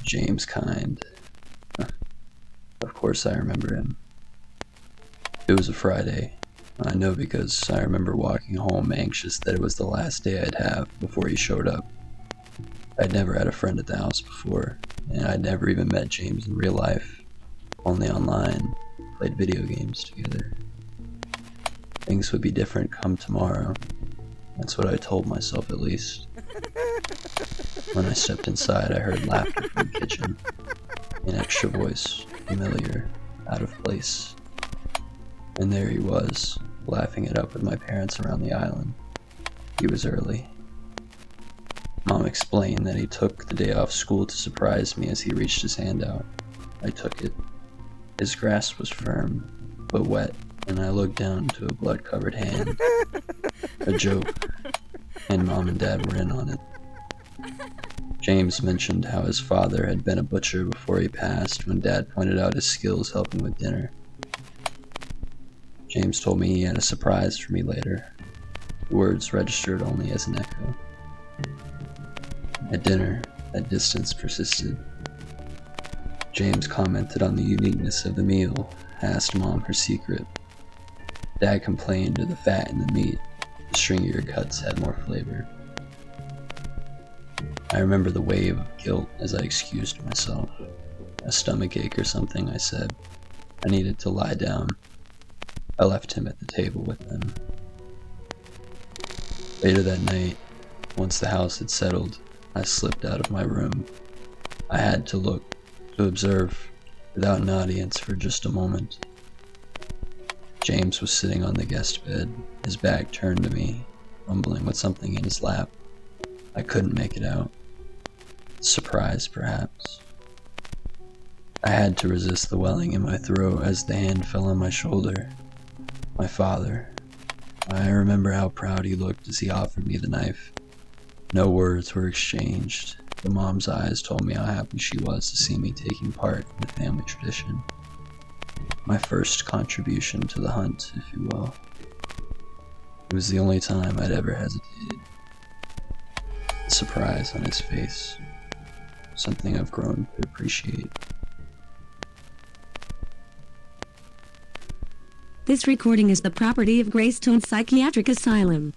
James Kind. Of course I remember him. It was a Friday. I know because I remember walking home anxious that it was the last day I'd have before he showed up. I'd never had a friend at the house before, and I'd never even met James in real life, only online, played video games together. Things would be different come tomorrow. That's what I told myself at least. When I stepped inside, I heard laughter from the kitchen. An extra voice, familiar, out of place. And there he was, laughing it up with my parents around the island. He was early. Mom explained that he took the day off school to surprise me as he reached his hand out. I took it. His grasp was firm, but wet, and I looked down to a blood-covered hand. A joke, and Mom and Dad were in on it. James mentioned how his father had been a butcher before he passed when Dad pointed out his skills helping with dinner. James told me he had a surprise for me later. The words registered only as an echo. At dinner, that distance persisted. James commented on the uniqueness of the meal, asked Mom her secret. Dad complained of the fat in the meat. The stringier cuts had more flavor. I remember the wave of guilt as I excused myself. A stomach ache or something, I said. I needed to lie down. I left him at the table with them. Later that night, once the house had settled, I slipped out of my room. I had to look, to observe, without an audience for just a moment. James was sitting on the guest bed, his back turned to me, fumbling with something in his lap. I couldn't make it out. Surprise, perhaps. I had to resist the welling in my throat as the hand fell on my shoulder. My father. I remember how proud he looked as he offered me the knife. No words were exchanged. The mom's eyes told me how happy she was to see me taking part in the family tradition. My first contribution to the hunt, if you will. It was the only time I'd ever hesitated. The surprise on his face. Something I've grown to appreciate. This recording is the property of Greystone Psychiatric Asylum.